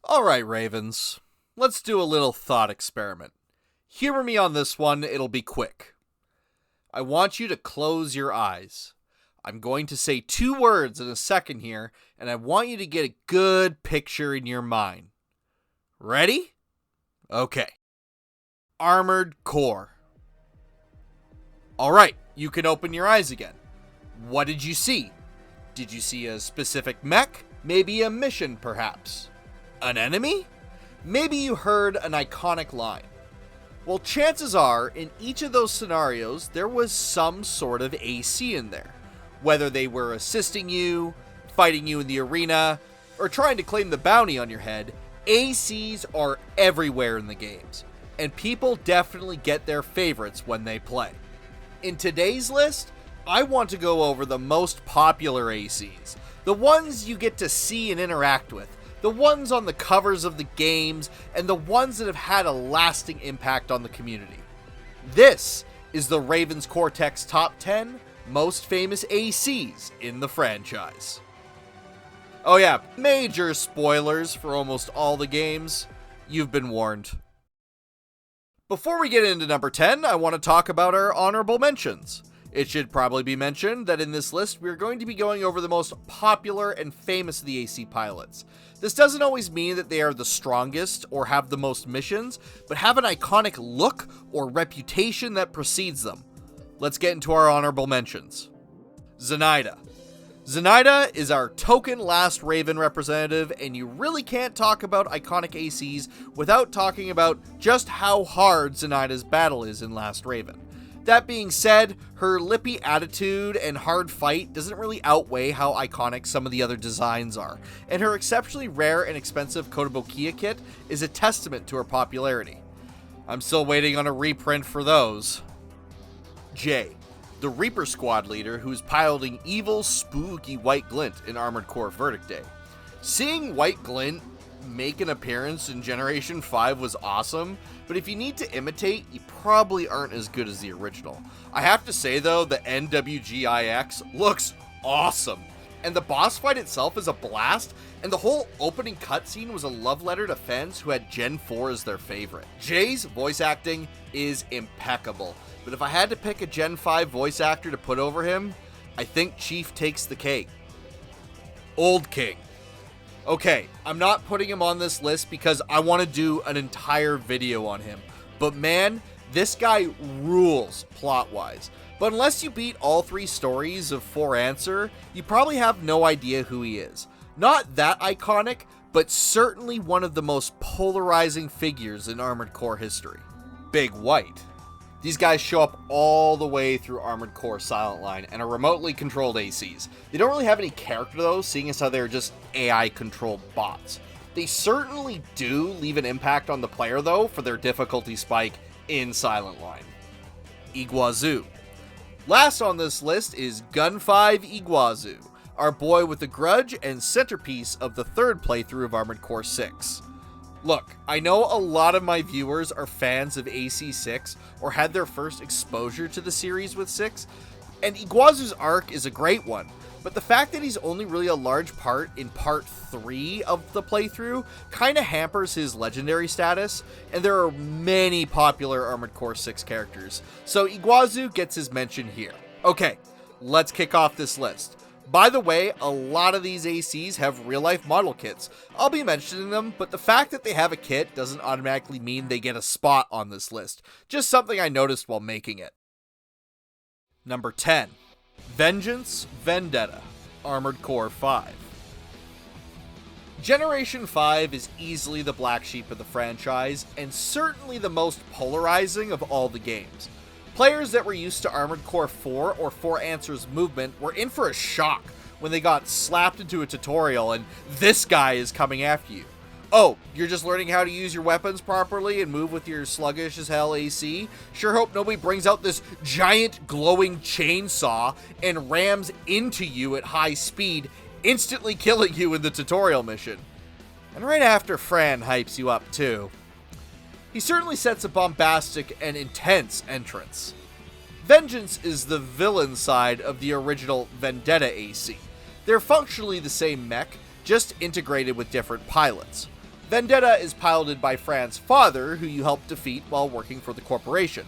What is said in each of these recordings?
Alright, Ravens. Let's do a little thought experiment. Humor me on this one, it'll be quick. I want you to close your eyes. I'm going to say 2 words in a second here, and I want you to get a good picture in your mind. Ready? Okay. Armored Core. Alright, you can open your eyes again. What did you see? Did you see a specific mech? Maybe a mission, perhaps? An enemy? Maybe you heard an iconic line. Well, chances are, in each of those scenarios, there was some sort of AC in there. Whether they were assisting you, fighting you in the arena, or trying to claim the bounty on your head, ACs are everywhere in the games, and people definitely get their favorites when they play. In today's list, I want to go over the most popular ACs, the ones you get to see and interact with, the ones on the covers of the games, and the ones that have had a lasting impact on the community. This is the Ravens Cortex Top 10 Most Famous ACs in the franchise. Oh yeah, major spoilers for almost all the games. You've been warned. Before we get into number 10, I want to talk about our honorable mentions. It should probably be mentioned that in this list, we're going to be going over the most popular and famous of the AC pilots. This doesn't always mean that they are the strongest or have the most missions, but have an iconic look or reputation that precedes them. Let's get into our honorable mentions. Zenaida. Zenaida is our token last Raven representative, and you really can't talk about iconic ACs without talking about just how hard Zenaida's battle is in Last Raven. That being said, her lippy attitude and hard fight doesn't really outweigh how iconic some of the other designs are, and her exceptionally rare and expensive Kotobukiya kit is a testament to her popularity. I'm still waiting on a reprint for those. Jay, the Reaper Squad leader who's piloting evil, spooky White Glint in Armored Core Verdict Day. Seeing White Glint make an appearance in Generation 5 was awesome, but if you need to imitate, you probably aren't as good as the original. I have to say though, the NWGIX looks awesome, and the boss fight itself is a blast, and the whole opening cutscene was a love letter to fans who had Gen 4 as their favorite. Jay's voice acting is impeccable, but if I had to pick a Gen 5 voice actor to put over him, I think Chief takes the cake. Old King. Okay, I'm not putting him on this list because I want to do an entire video on him, but man, this guy rules plot-wise. But unless you beat all 3 stories of 4 Answer, you probably have no idea who he is. Not that iconic, but certainly one of the most polarizing figures in Armored Core history. Big White. These guys show up all the way through Armored Core Silent Line and are remotely controlled ACs. They don't really have any character though, seeing as how they're just AI controlled bots. They certainly do leave an impact on the player though for their difficulty spike in Silent Line. Iguazu. Last on this list is Gun 5 Iguazu, our boy with the grudge and centerpiece of the 3rd playthrough of Armored Core 6. Look, I know a lot of my viewers are fans of AC6 or had their first exposure to the series with 6, and Iguazu's arc is a great one, but the fact that he's only really a large part in part 3 of the playthrough kinda hampers his legendary status, and there are many popular Armored Core 6 characters, so Iguazu gets his mention here. Okay, let's kick off this list. By the way, a lot of these ACs have real-life model kits. I'll be mentioning them, but the fact that they have a kit doesn't automatically mean they get a spot on this list. Just something I noticed while making it. Number 10. Vengeance Vendetta, Armored Core 5. Generation 5 is easily the black sheep of the franchise, and certainly the most polarizing of all the games. Players that were used to Armored Core 4 or 4 Answer's movement were in for a shock when they got slapped into a tutorial and this guy is coming after you. Oh, you're just learning how to use your weapons properly and move with your sluggish as hell AC? Sure hope nobody brings out this giant glowing chainsaw and rams into you at high speed, instantly killing you in the tutorial mission. And right after Fran hypes you up too. He certainly sets a bombastic and intense entrance. Vengeance is the villain side of the original Vendetta AC. They're functionally the same mech, just integrated with different pilots. Vendetta is piloted by Fran's father, who you helped defeat while working for the corporation.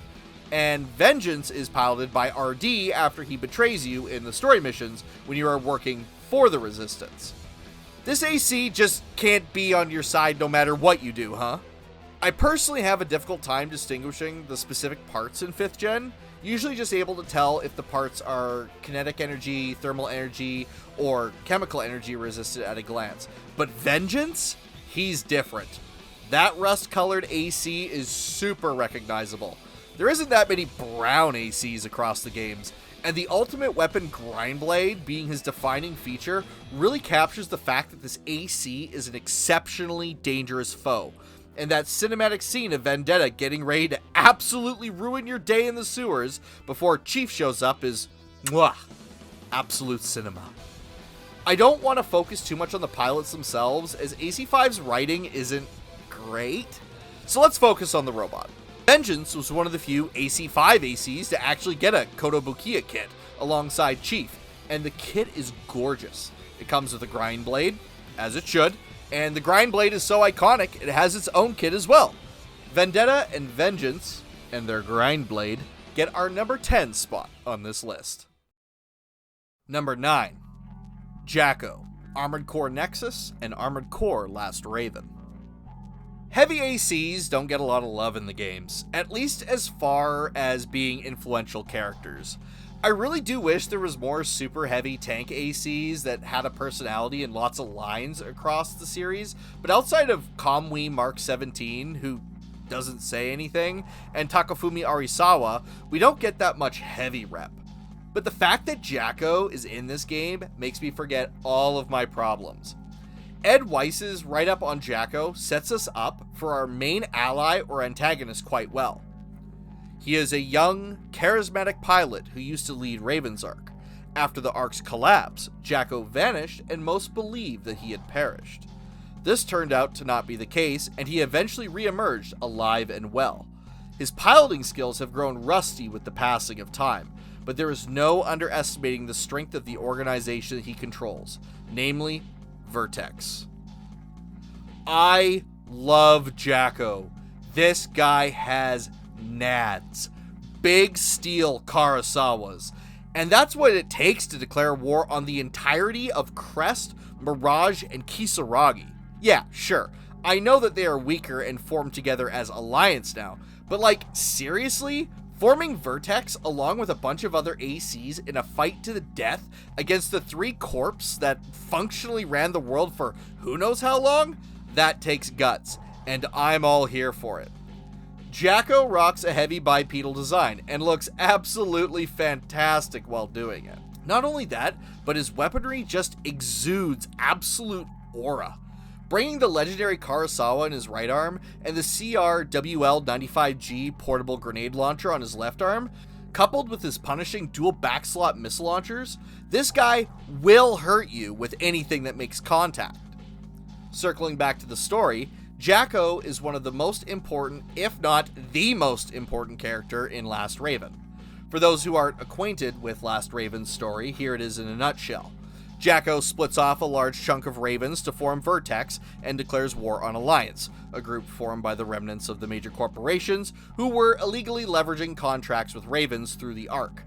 And Vengeance is piloted by RD after he betrays you in the story missions when you are working for the Resistance. This AC just can't be on your side no matter what you do, huh? I personally have a difficult time distinguishing the specific parts in 5th gen, usually just able to tell if the parts are kinetic energy, thermal energy, or chemical energy resistant at a glance. But Vengeance? He's different. That rust-colored AC is super recognizable. There isn't that many brown ACs across the games, and the ultimate weapon Grindblade being his defining feature really captures the fact that this AC is an exceptionally dangerous foe. And that cinematic scene of Vendetta getting ready to absolutely ruin your day in the sewers before Chief shows up is, mwah, absolute cinema. I don't want to focus too much on the pilots themselves, as AC5's writing isn't great, so let's focus on the robot. Vengeance was one of the few AC5 ACs to actually get a Kotobukiya kit alongside Chief, and the kit is gorgeous. It comes with a grind blade, as it should, and the grind blade is so iconic it has its own kit as well. Vendetta and Vengeance, and their grind blade, get our number 10 spot on this list. Number 9. Jacko, Armored Core Nexus, and Armored Core Last Raven. Heavy ACs don't get a lot of love in the games, at least as far as being influential characters. I really do wish there was more super heavy tank ACs that had a personality and lots of lines across the series, but outside of Kamui Mark 17, who doesn't say anything, and Takafumi Arisawa, we don't get that much heavy rep. But the fact that Jacko is in this game makes me forget all of my problems. Ed Weiss's write-up on Jacko sets us up for our main ally or antagonist quite well. He is a young, charismatic pilot who used to lead Raven's Ark. After the Ark's collapse, Jacko vanished and most believed that he had perished. This turned out to not be the case, and he eventually re-emerged alive and well. His piloting skills have grown rusty with the passing of time, but there is no underestimating the strength of the organization that he controls, namely Vertex. I love Jacko. This guy has nads. Big steel Karasawas. And that's what it takes to declare war on the entirety of Crest, Mirage, and Kisaragi. Yeah, sure. I know that they are weaker and formed together as Alliance now, but like, seriously? Forming Vertex along with a bunch of other ACs in a fight to the death against the 3 corps that functionally ran the world for who knows how long? That takes guts, and I'm all here for it. Jacko rocks a heavy bipedal design and looks absolutely fantastic while doing it. Not only that, but his weaponry just exudes absolute aura. Bringing the legendary Karasawa in his right arm and the CR-WL-95G portable grenade launcher on his left arm, coupled with his punishing dual backslot missile launchers, this guy will hurt you with anything that makes contact. Circling back to the story, Jacko is one of the most important, if not the most important character in Last Raven. For those who aren't acquainted with Last Raven's story, here it is in a nutshell. Jacko splits off a large chunk of Ravens to form Vertex and declares war on Alliance, a group formed by the remnants of the major corporations who were illegally leveraging contracts with Ravens through the Ark.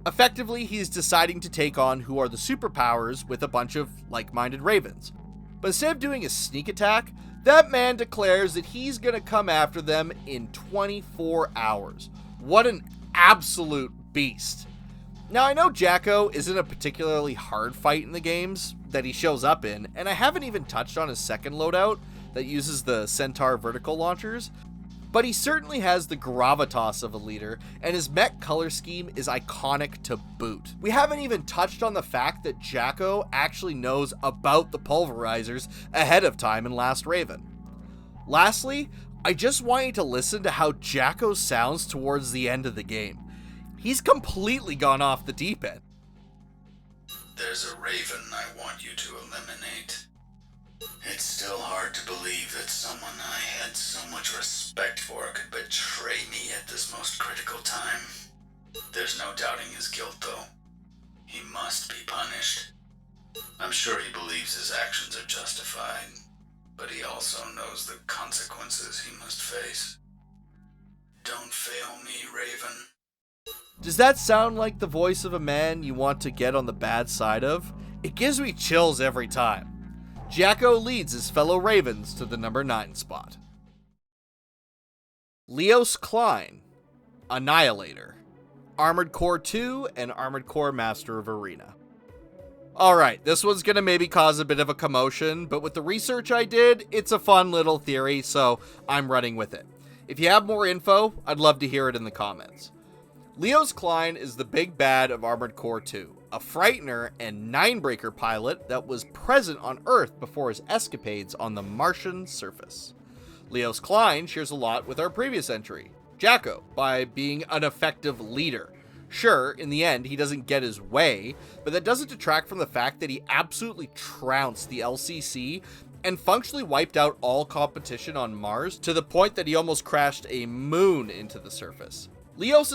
Effectively, he's deciding to take on who are the superpowers with a bunch of like-minded Ravens. But instead of doing a sneak attack, that man declares that he's gonna come after them in 24 hours. What an absolute beast. Now, I know Jacko isn't a particularly hard fight in the games that he shows up in, and I haven't even touched on his second loadout that uses the Centaur vertical launchers, but he certainly has the gravitas of a leader, and his mech color scheme is iconic to boot. We haven't even touched on the fact that Jacko actually knows about the pulverizers ahead of time in Last Raven. Lastly, I just want you to listen to how Jacko sounds towards the end of the game. He's completely gone off the deep end. There's a Raven I want you to eliminate. It's still hard to believe that someone I had so much respect for could betray me at this most critical time. There's no doubting his guilt, though. He must be punished. I'm sure he believes his actions are justified. but he also knows the consequences he must face. Don't fail me, Raven. Does that sound like the voice of a man you want to get on the bad side of? It gives me chills every time. Jacko leads his fellow Ravens to the number 9 spot. Klein, Annihilator, Armored Core 2, and Armored Core Master of Arena. Alright, this one's gonna maybe cause a bit of a commotion, but with the research I did, it's a fun little theory, so I'm running with it. If you have more info, I'd love to hear it in the comments. Klein is the big bad of Armored Core 2, a Frightener and Ninebreaker pilot that was present on Earth before his escapades on the Martian surface. Klein shares a lot with our previous entry, Jacko, by being an effective leader. Sure, in the end, he doesn't get his way, but that doesn't detract from the fact that he absolutely trounced the LCC and functionally wiped out all competition on Mars to the point that he almost crashed a moon into the surface.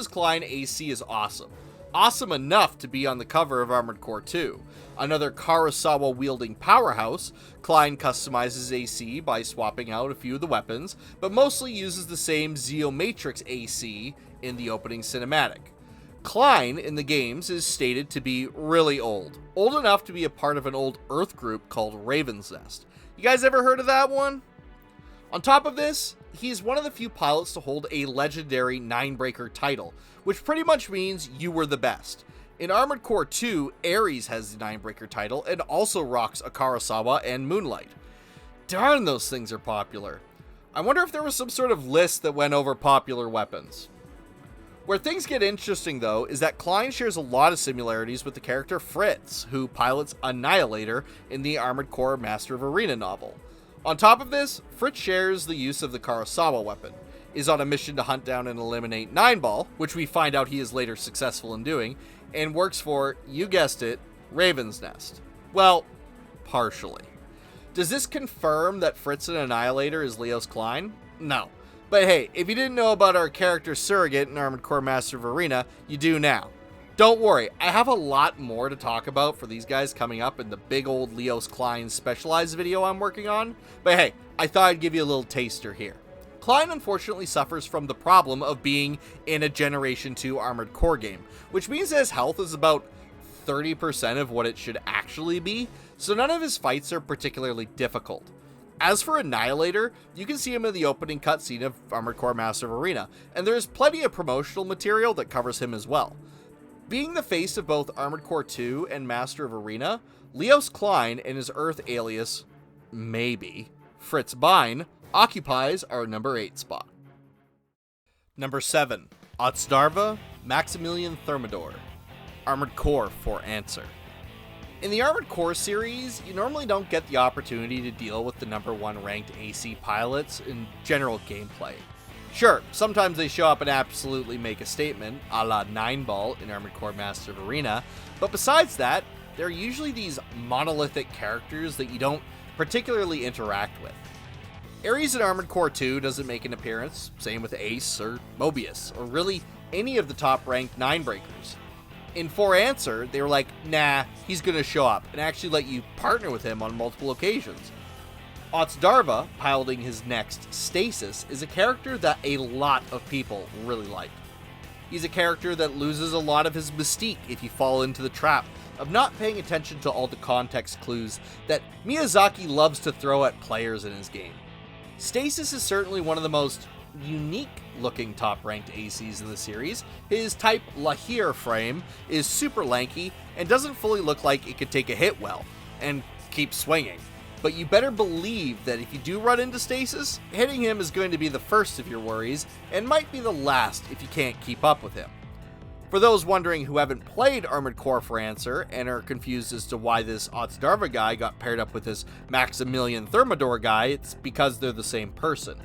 Klein AC is awesome. Awesome enough to be on the cover of Armored Core 2. Another Kurosawa-wielding powerhouse, Klein customizes AC by swapping out a few of the weapons, but mostly uses the same Zeomatrix AC in the opening cinematic. Klein in the games is stated to be really old enough to be a part of an old Earth group called Raven's Nest. You guys ever heard of that one? On top of this, he's one of the few pilots to hold a legendary Ninebreaker title, which pretty much means you were the best. In Armored Core 2, Ares has the Ninebreaker title and also rocks a Kurosawa and Moonlight. Darn, those things are popular. I wonder if there was some sort of list that went over popular weapons. Where things get interesting, though, is that Klein shares a lot of similarities with the character Fritz, who pilots Annihilator in the Armored Core Master of Arena novel. On top of this, Fritz shares the use of the Kurosawa weapon, is on a mission to hunt down and eliminate Nineball, which we find out he is later successful in doing, and works for, you guessed it, Raven's Nest. Well, partially. Does this confirm that Fritz and Annihilator is Klein? No. But hey, if you didn't know about our character surrogate in Armored Core Master of Arena, you do now. Don't worry, I have a lot more to talk about for these guys coming up in the big old Klein specialized video I'm working on, but hey, I thought I'd give you a little taster here. Klein unfortunately suffers from the problem of being in a Generation 2 Armored Core game, which means that his health is about 30% of what it should actually be, so none of his fights are particularly difficult. As for Annihilator, you can see him in the opening cutscene of Armored Core Master of Arena, and there's plenty of promotional material that covers him as well. Being the face of both Armored Core 2 and Master of Arena, Klein and his Earth alias, maybe, Fritz Bine, occupies our number 8 spot. Number 7, Otsdarva, Maximilian Thermidor, Armored Core for Answer. In the Armored Core series, you normally don't get the opportunity to deal with the number 1 ranked AC pilots in general gameplay. Sure, sometimes they show up and absolutely make a statement, a la Nineball in Armored Core Master of Arena, but besides that, they're usually these monolithic characters that you don't particularly interact with. Ares in Armored Core 2 doesn't make an appearance, same with Ace or Mobius, or really any of the top-ranked Ninebreakers. In For Answer, they were like, nah, he's gonna show up, and actually let you partner with him on multiple occasions. Otsdarva, piloting his next Stasis, is a character that a lot of people really like. He's a character that loses a lot of his mystique if you fall into the trap of not paying attention to all the context clues that Miyazaki loves to throw at players in his game. Stasis is certainly one of the most unique-looking top-ranked ACs in the series. His Type Lahir frame is super lanky and doesn't fully look like it could take a hit well, and keep swinging. But you better believe that if you do run into Stasis, hitting him is going to be the first of your worries, and might be the last if you can't keep up with him. For those wondering who haven't played Armored Core for Answer and are confused as to why this Otsdarva guy got paired up with this Maximilian Thermidor guy, it's because they're the same person.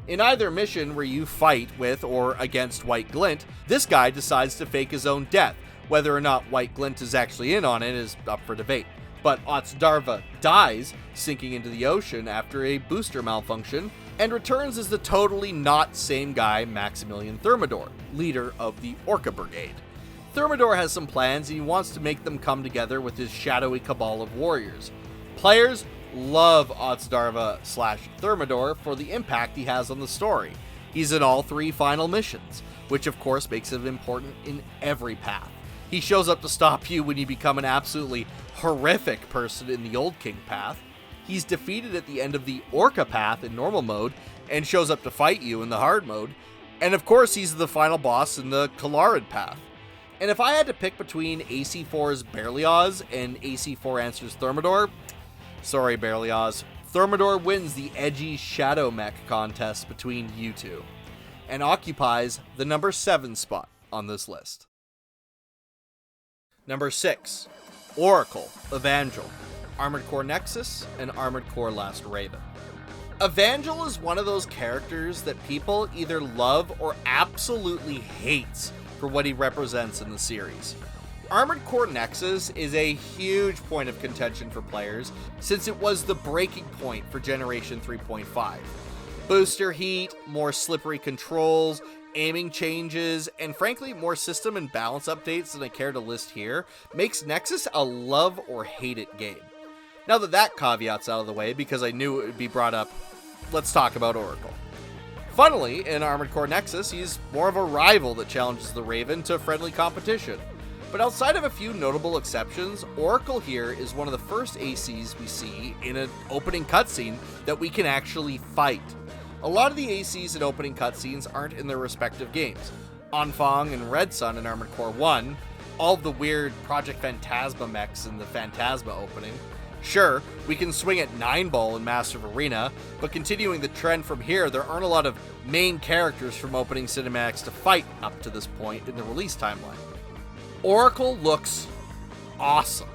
In either mission where you fight with or against White Glint, this guy decides to fake his own death. Whether or not White Glint is actually in on it is up for debate. But Otsdarva dies, sinking into the ocean after a booster malfunction, and returns as the totally not same guy Maximilian Thermidor, leader of the Orca Brigade. Thermidor has some plans and he wants to make them come together with his shadowy cabal of warriors. Players, Love Otsdarva / Thermidor for the impact he has on the story. He's in all 3 final missions, which of course makes him important in every path. He shows up to stop you when you become an absolutely horrific person in the Old King path. He's defeated at the end of the Orca path in normal mode, and shows up to fight you in the hard mode. And of course, he's the final boss in the Kalarid path. And if I had to pick between AC4's Berlioz and AC4 Answer's Thermidor, sorry Berlioz, Thermidor wins the edgy Shadow Mech contest between you two, and occupies the number 7 spot on this list. Number 6, Oracle, Evangel, Armored Core Nexus, and Armored Core Last Raven. Evangel is one of those characters that people either love or absolutely hates for what he represents in the series. Armored Core Nexus is a huge point of contention for players since it was the breaking point for Generation 3.5. Booster heat, more slippery controls, aiming changes, and frankly more system and balance updates than I care to list here makes Nexus a love or hate it game. Now that caveat's out of the way, because I knew it would be brought up, let's talk about Oracle. Funnily, in Armored Core Nexus, he's more of a rival that challenges the Raven to friendly competition. But outside of a few notable exceptions, Oracle here is one of the first ACs we see in an opening cutscene that we can actually fight. A lot of the ACs in opening cutscenes aren't in their respective games. Anfang and Red Sun in Armored Core 1, all of the weird Project Phantasma mechs in the Phantasma opening. Sure, we can swing at Nineball in Massive Arena, but continuing the trend from here, there aren't a lot of main characters from opening cinematics to fight up to this point in the release timeline. Oracle looks awesome,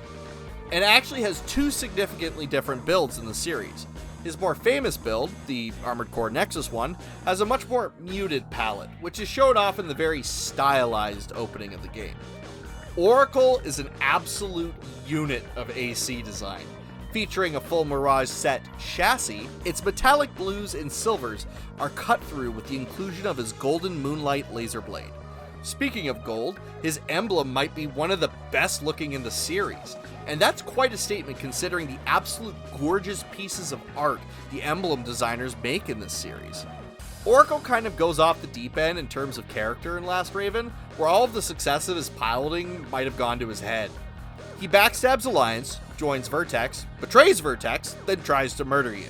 and actually has 2 significantly different builds in the series. His more famous build, the Armored Core Nexus one, has a much more muted palette, which is showed off in the very stylized opening of the game. Oracle is an absolute unit of AC design. Featuring a full Mirage set chassis, its metallic blues and silvers are cut through with the inclusion of his golden moonlight laser blade. Speaking of gold, his emblem might be one of the best looking in the series, and that's quite a statement considering the absolute gorgeous pieces of art the emblem designers make in this series. Oracle kind of goes off the deep end in terms of character in Last Raven, where all of the success of his piloting might have gone to his head. He backstabs Alliance, joins Vertex, betrays Vertex, then tries to murder you.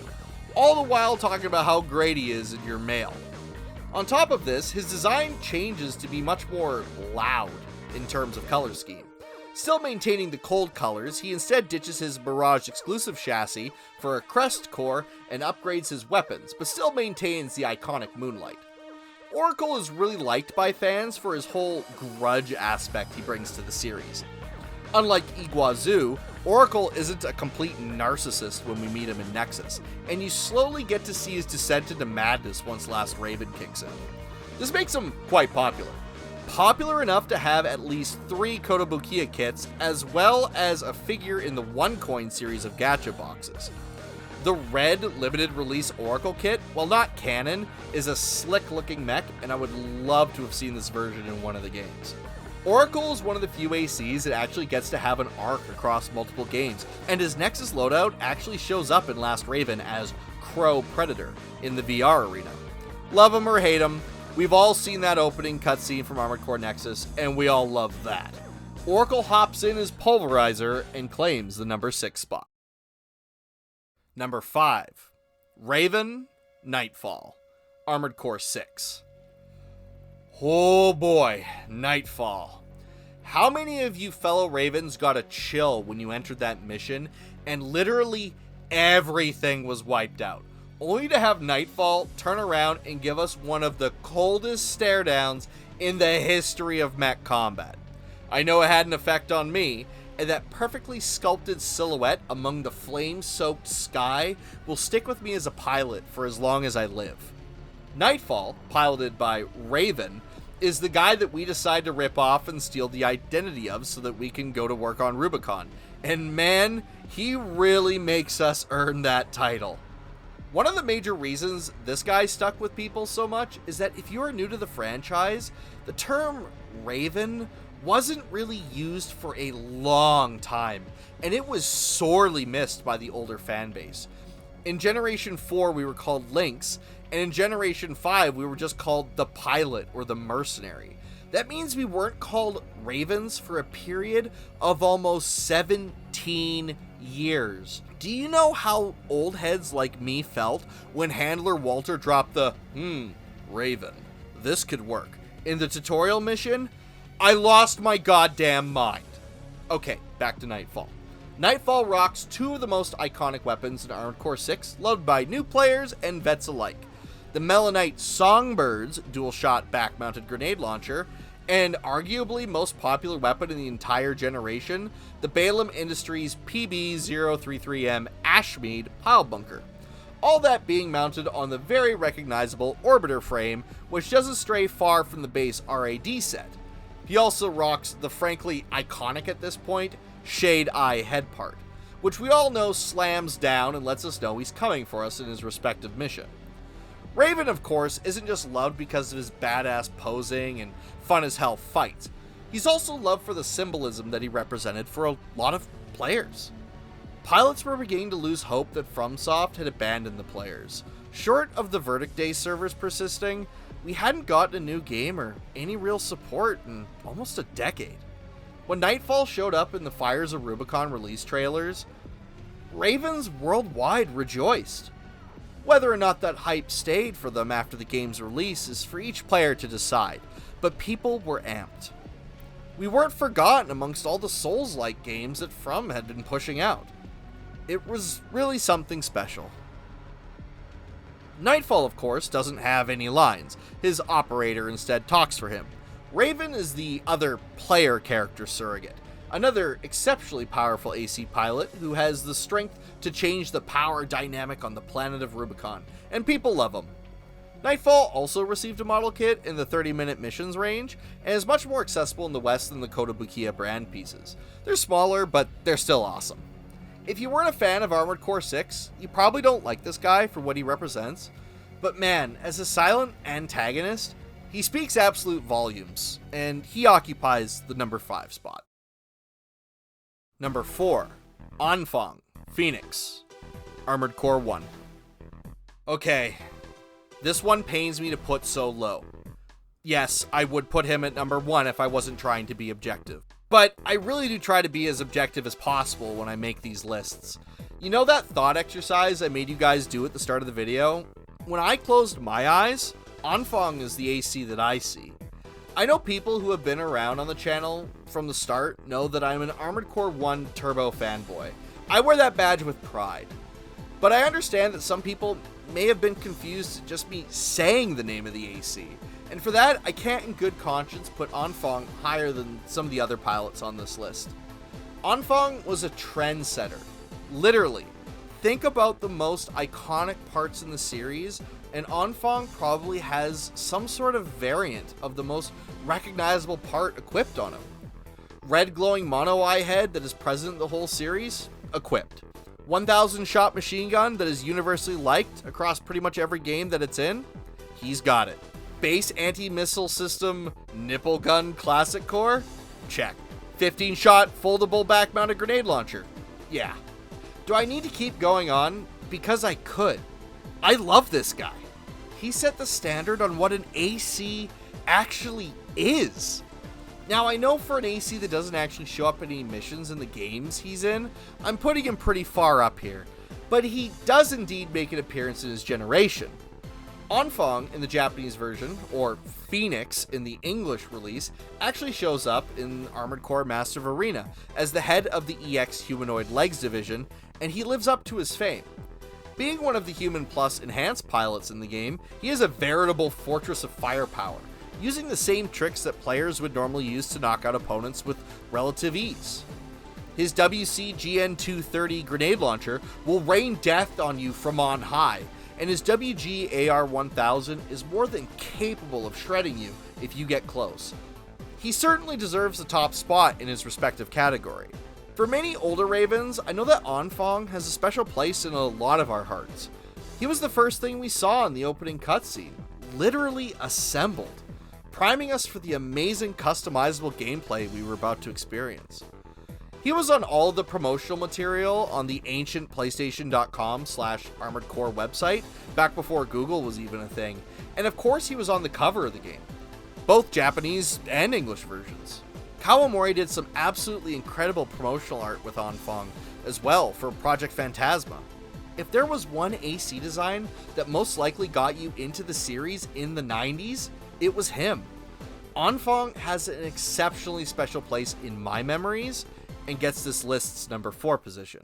All the while talking about how great he is in your mail. On top of this, his design changes to be much more loud in terms of color scheme. Still maintaining the cold colors, he instead ditches his Mirage exclusive chassis for a crest core and upgrades his weapons, but still maintains the iconic moonlight. Oracle is really liked by fans for his whole grudge aspect he brings to the series. Unlike Iguazu, Oracle isn't a complete narcissist when we meet him in Nexus, and you slowly get to see his descent into madness once Last Raven kicks in. This makes him quite popular. Popular enough to have at least 3 Kotobukiya kits, as well as a figure in the OneCoin series of gacha boxes. The red limited release Oracle kit, while not canon, is a slick looking mech, and I would love to have seen this version in one of the games. Oracle is one of the few ACs that actually gets to have an arc across multiple games, and his Nexus loadout actually shows up in Last Raven as Crow Predator in the VR arena. Love him or hate him, we've all seen that opening cutscene from Armored Core Nexus, and we all love that. Oracle hops in as Pulverizer and claims the number 6 spot. Number 5, Raven, Nightfall, Armored Core 6. Oh boy, Nightfall. How many of you fellow Ravens got a chill when you entered that mission and literally everything was wiped out, only to have Nightfall turn around and give us one of the coldest stare downs in the history of mech combat? I know it had an effect on me, and that perfectly sculpted silhouette among the flame-soaked sky will stick with me as a pilot for as long as I live. Nightfall, piloted by Raven, is the guy that we decide to rip off and steal the identity of so that we can go to work on Rubicon. And man, he really makes us earn that title. One of the major reasons this guy stuck with people so much is that if you are new to the franchise, the term Raven wasn't really used for a long time, and it was sorely missed by the older fan base. In Generation 4, we were called Lynx, and in Generation 5, we were just called the Pilot or the Mercenary. That means we weren't called Ravens for a period of almost 17 years. Do you know how old heads like me felt when Handler Walter dropped the, Raven, this could work, in the tutorial mission? I lost my goddamn mind. Okay, back to Nightfall. Nightfall rocks two of the most iconic weapons in Armored Core 6, loved by new players and vets alike. The Melonite Songbird's dual-shot back-mounted grenade launcher, and arguably most popular weapon in the entire generation, the Balaam Industries PB-033M Ashmead Pile Bunker. All that being mounted on the very recognizable Orbiter frame, which doesn't stray far from the base RAD set. He also rocks the frankly iconic at this point, Shade Eye head part, which we all know slams down and lets us know he's coming for us in his respective mission. Raven, of course, isn't just loved because of his badass posing and fun as hell fights. He's also loved for the symbolism that he represented for a lot of players. Pilots were beginning to lose hope that FromSoft had abandoned the players. Short of the Verdict Day servers persisting, we hadn't gotten a new game or any real support in almost a decade. When Nightfall showed up in the Fires of Rubicon release trailers, Ravens worldwide rejoiced. Whether or not that hype stayed for them after the game's release is for each player to decide, but people were amped. We weren't forgotten amongst all the Souls-like games that From had been pushing out. It was really something special. Nightfall, of course, doesn't have any lines. His operator instead talks for him. Raven is the other player character surrogate, another exceptionally powerful AC pilot who has the strength to change the power dynamic on the planet of Rubicon, and people love him. Nightfall also received a model kit in the 30-minute missions range, and is much more accessible in the West than the Kotobukiya brand pieces. They're smaller, but they're still awesome. If you weren't a fan of Armored Core 6, you probably don't like this guy for what he represents, but man, as a silent antagonist, he speaks absolute volumes, and he occupies the number 5 spot. Number 4, Anfang, Phoenix, Armored Core 1. Okay, this one pains me to put so low. Yes, I would put him at number 1 if I wasn't trying to be objective. But I really do try to be as objective as possible when I make these lists. You know that thought exercise I made you guys do at the start of the video? When I closed my eyes, Anfang is the AC that I see. I know people who have been around on the channel from the start know that I'm an Armored Core 1 Turbo fanboy. I wear that badge with pride. But I understand that some people may have been confused at just me saying the name of the AC. And for that, I can't in good conscience put Anfang higher than some of the other pilots on this list. Anfang was a trendsetter. Literally. Think about the most iconic parts in the series, and Anfang probably has some sort of variant of the most recognizable part equipped on him. Red glowing mono eye head that is present in the whole series? Equipped. 1,000 shot machine gun that is universally liked across pretty much every game that it's in? He's got it. Base anti-missile system nipple gun classic core? Check. 15 shot foldable back mounted grenade launcher? Yeah. Do I need to keep going on? Because I could. I love this guy. He set the standard on what an AC actually is. Now, I know for an AC that doesn't actually show up in any missions in the games he's in, I'm putting him pretty far up here, but he does indeed make an appearance in his generation. Anfang in the Japanese version, or Phoenix in the English release, actually shows up in Armored Core Master of Arena as the head of the EX Humanoid Legs division, and he lives up to his fame. Being one of the Human Plus enhanced pilots in the game, he is a veritable fortress of firepower, using the same tricks that players would normally use to knock out opponents with relative ease. His WC GN230 grenade launcher will rain death on you from on high, and his WG AR-1000 is more than capable of shredding you if you get close. He certainly deserves the top spot in his respective category. For many older Ravens, I know that Anfang has a special place in a lot of our hearts. He was the first thing we saw in the opening cutscene, literally assembled. priming us for the amazing customizable gameplay we were about to experience. He was on all the promotional material on the ancient PlayStation.com/Armored Core website, back before Google was even a thing, and of course he was on the cover of the game, both Japanese and English versions. Kawamori did some absolutely incredible promotional art with Anfang as well for Project Phantasma. If there was one AC design that most likely got you into the series in the 90s, it was him. Anfang has an exceptionally special place in my memories, and gets this list's number 4 position.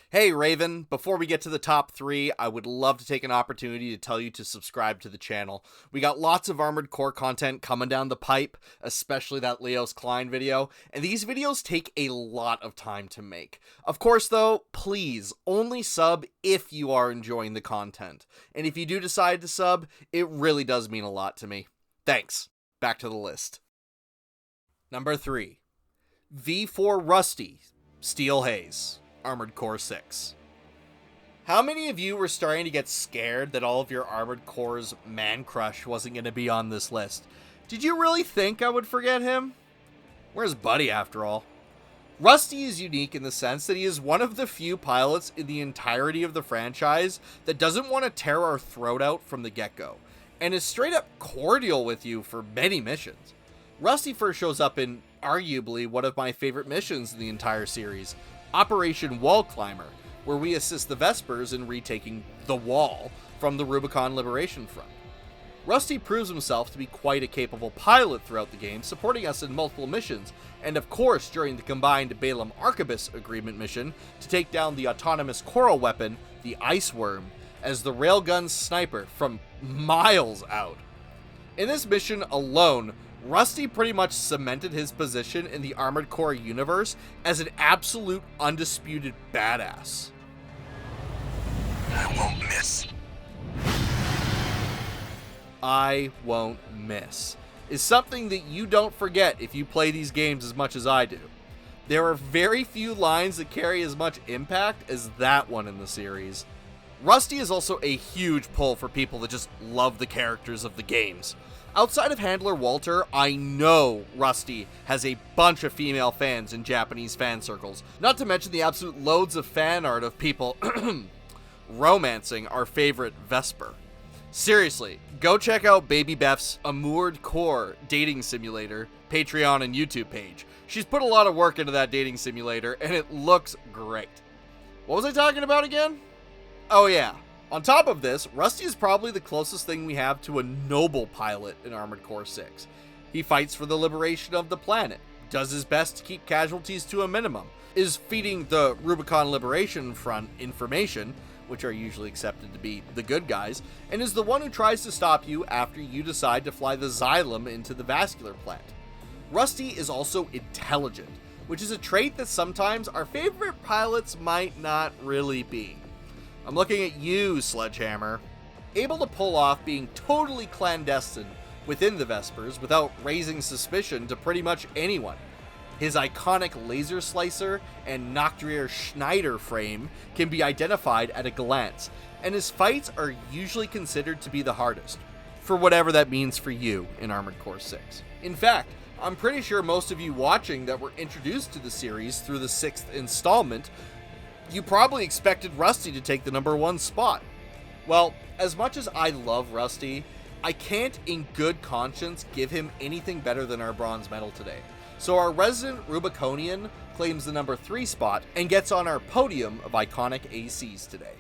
Hey Raven, before we get to the top 3, I would love to take an opportunity to tell you to subscribe to the channel. We got lots of Armored Core content coming down the pipe, especially that Leos Klein video, and these videos take a lot of time to make. Of course though, please, only sub if you are enjoying the content. And if you do decide to sub, it really does mean a lot to me. Thanks. Back to the list. Number 3. V4 Rusty, Steel Haze, Armored Core 6. How many of you were starting to get scared that all of your Armored Core's man crush wasn't going to be on this list? Did you really think I would forget him? Where's Buddy after all? Rusty is unique in the sense that he is one of the few pilots in the entirety of the franchise that doesn't want to tear our throat out from the get-go, and is straight up cordial with you for many missions. Rusty first shows up in arguably one of my favorite missions in the entire series, Operation Wall Climber, where we assist the Vespers in retaking the wall from the Rubicon Liberation Front. Rusty proves himself to be quite a capable pilot throughout the game, supporting us in multiple missions, and of course during the combined Balaam Arquebus Agreement mission to take down the autonomous coral weapon, the Ice Worm, as the railgun sniper from miles out. In this mission alone, Rusty pretty much cemented his position in the Armored Core universe as an absolute undisputed badass. I won't miss. I won't miss is something that you don't forget if you play these games as much as I do. There are very few lines that carry as much impact as that one in the series. Rusty is also a huge pull for people that just love the characters of the games. Outside of Handler Walter, I know Rusty has a bunch of female fans in Japanese fan circles, not to mention the absolute loads of fan art of people romancing our favorite Vesper. Seriously, go check out Baby Beth's Armored Core dating simulator, Patreon and YouTube page. She's put a lot of work into that dating simulator, and it looks great. What was I talking about again? Oh yeah. On top of this, Rusty is probably the closest thing we have to a noble pilot in Armored Core 6. He fights for the liberation of the planet, does his best to keep casualties to a minimum, is feeding the Rubicon Liberation Front information, which are usually accepted to be the good guys, and is the one who tries to stop you after you decide to fly the Xylem into the vascular plant. Rusty is also intelligent, which is a trait that sometimes our favorite pilots might not really be. I'm looking at you, Sledgehammer. Able to pull off being totally clandestine within the Vespers without raising suspicion to pretty much anyone. His iconic laser slicer and Noctrier Schneider frame can be identified at a glance, and his fights are usually considered to be the hardest, for whatever that means for you in Armored Core 6. In fact, I'm pretty sure most of you watching that were introduced to the series through the 6th installment, you probably expected Rusty to take the number 1 spot. Well, as much as I love Rusty, I can't in good conscience give him anything better than our bronze medal today. So our resident Rubiconian claims the number 3 spot and gets on our podium of iconic ACs today.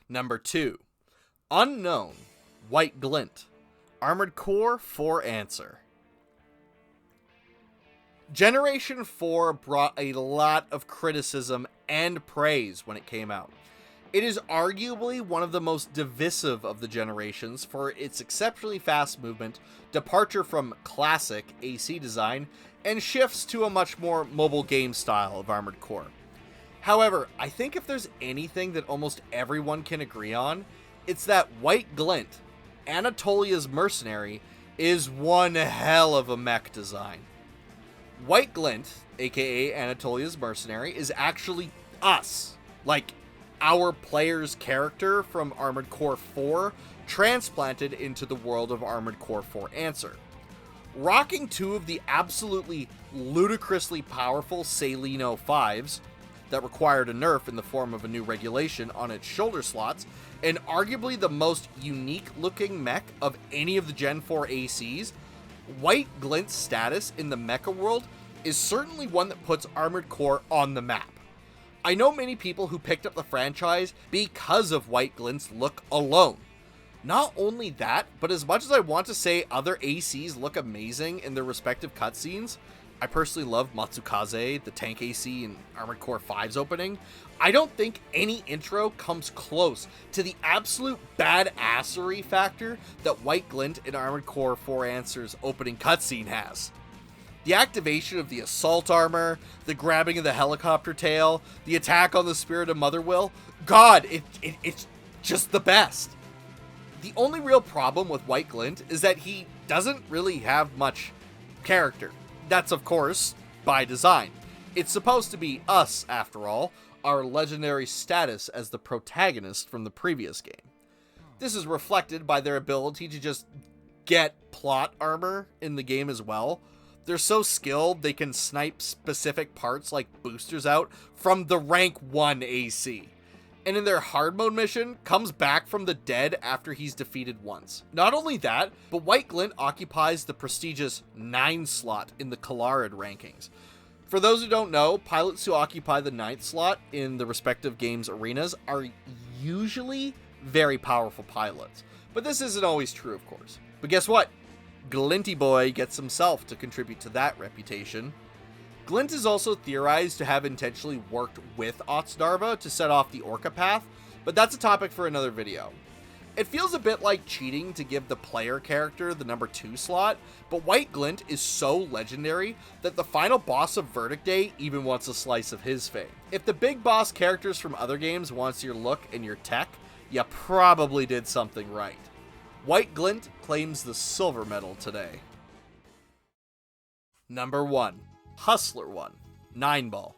Number 2. Unknown, White Glint, Armored Core 4 Answer. Generation 4 brought a lot of criticism and praise when it came out. It is arguably one of the most divisive of the generations for its exceptionally fast movement, departure from classic AC design, and shifts to a much more mobile game style of Armored Core. However, I think if there's anything that almost everyone can agree on, it's that White Glint, Anatolia's mercenary, is one hell of a mech design. White Glint, aka Anatolia's mercenary, is actually us. Like, our player's character from Armored Core 4 transplanted into the world of Armored Core 4 Answer. Rocking two of the absolutely ludicrously powerful Salino 5s that required a nerf in the form of a new regulation on its shoulder slots, and arguably the most unique looking mech of any of the Gen 4 ACs, White Glint's status in the mecha world is certainly one that puts Armored Core on the map. I know many people who picked up the franchise because of White Glint's look alone. Not only that, but as much as I want to say other ACs look amazing in their respective cutscenes, I personally love Matsukaze, the tank AC in Armored Core 5's opening, I don't think any intro comes close to the absolute badassery factor that White Glint in Armored Core 4 Answer's opening cutscene has. The activation of the assault armor, the grabbing of the helicopter tail, the attack on the Spirit of Motherwill, God, it's just the best. The only real problem with White Glint is that he doesn't really have much character. That's, of course, by design. It's supposed to be us, after all, our legendary status as the protagonist from the previous game. This is reflected by their ability to just get plot armor in the game as well. They're so skilled they can snipe specific parts like boosters out from the rank 1 AC. And in their hard mode mission, comes back from the dead after he's defeated once. Not only that, but White Glint occupies the prestigious 9 slot in the Kalarid rankings. For those who don't know, pilots who occupy the 9th slot in the respective games' arenas are usually very powerful pilots. But this isn't always true, of course. But guess what? Glinty Boy gets himself to contribute to that reputation. Glint is also theorized to have intentionally worked with Otsdarva to set off the Orca path, but that's a topic for another video. It feels a bit like cheating to give the player character the number 2 slot, but White Glint is so legendary that the final boss of Verdict Day even wants a slice of his fame. If the big boss characters from other games wants your look and your tech, you probably did something right. White Glint claims the silver medal today. Number 1. Hustler 1, Nineball,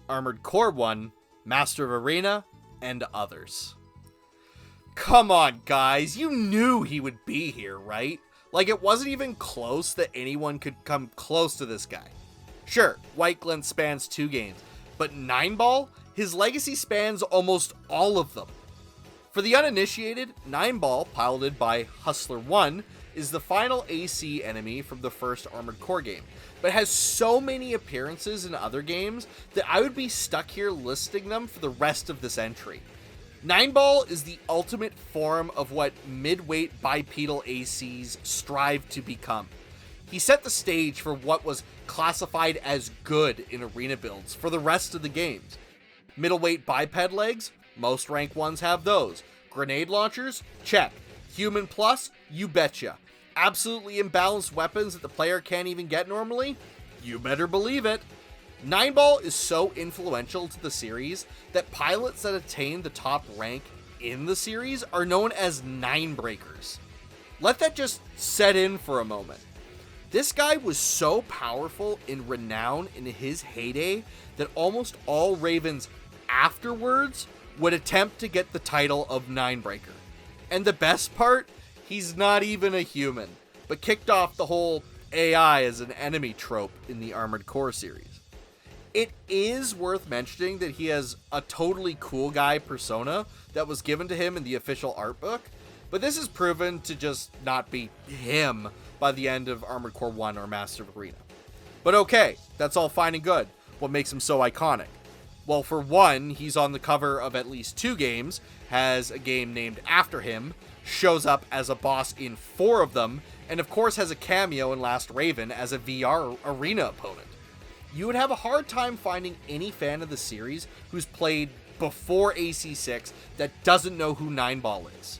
Armored Core 1, Master of Arena, and others. Come on, guys, you knew he would be here, right? Like, it wasn't even close that anyone could come close to this guy. Sure, White Glint spans 2 games, but Nineball, his legacy spans almost all of them. For the uninitiated, Nineball, piloted by Hustler 1, is the final AC enemy from the first Armored Core game, but has so many appearances in other games that I would be stuck here listing them for the rest of this entry. Nineball is the ultimate form of what mid-weight bipedal ACs strive to become. He set the stage for what was classified as good in arena builds for the rest of the games. Middleweight biped legs? Most rank 1s have those. Grenade launchers? Check. Human plus? You betcha. Absolutely imbalanced weapons that the player can't even get normally? You better believe it. Nineball is so influential to the series that pilots that attain the top rank in the series are known as Ninebreakers. Let that just set in for a moment. This guy was so powerful in renown in his heyday that almost all Ravens afterwards would attempt to get the title of Ninebreaker. And the best part, he's not even a human, but kicked off the whole AI as an enemy trope in the Armored Core series. It is worth mentioning that he has a totally cool guy persona that was given to him in the official art book, but this is proven to just not be him by the end of Armored Core 1 or Master of Arena. But okay, that's all fine and good. What makes him so iconic? Well, for one, he's on the cover of at least 2 games, has a game named after him, shows up as a boss in 4 of them, and of course has a cameo in Last Raven as a VR arena opponent. You would have a hard time finding any fan of the series who's played before AC6 that doesn't know who Nineball is.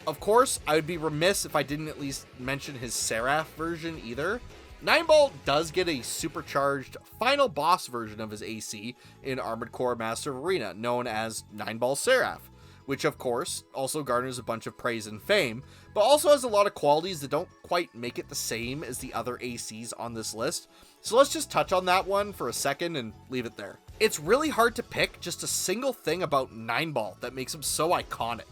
Of course, I would be remiss if I didn't at least mention his Seraph version either. Nineball does get a supercharged final boss version of his AC in Armored Core Master of Arena, known as Nineball Seraph, which of course also garners a bunch of praise and fame, but also has a lot of qualities that don't quite make it the same as the other ACs on this list. So let's just touch on that one for a second and leave it there. It's really hard to pick just a single thing about Nineball that makes him so iconic.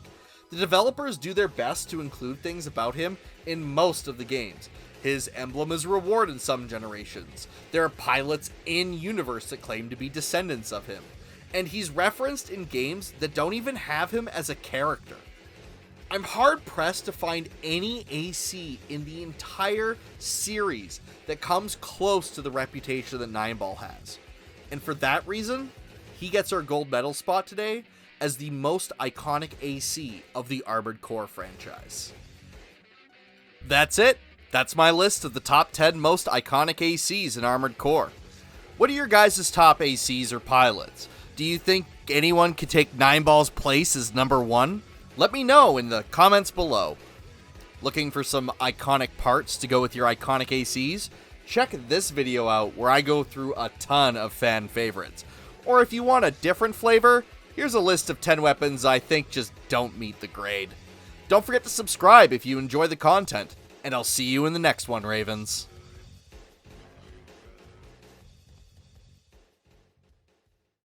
The developers do their best to include things about him in most of the games. His emblem is reward in some generations. There are pilots in-universe that claim to be descendants of him. And he's referenced in games that don't even have him as a character. I'm hard-pressed to find any AC in the entire series that comes close to the reputation that Nineball has. And for that reason, he gets our gold medal spot today as the most iconic AC of the Armored Core franchise. That's it. That's my list of the top 10 most iconic ACs in Armored Core. What are your guys' top ACs or pilots? Do you think anyone could take Nineball's place as number 1? Let me know in the comments below. Looking for some iconic parts to go with your iconic ACs? Check this video out where I go through a ton of fan favorites. Or if you want a different flavor, here's a list of 10 weapons I think just don't meet the grade. Don't forget to subscribe if you enjoy the content, and I'll see you in the next one, Ravens.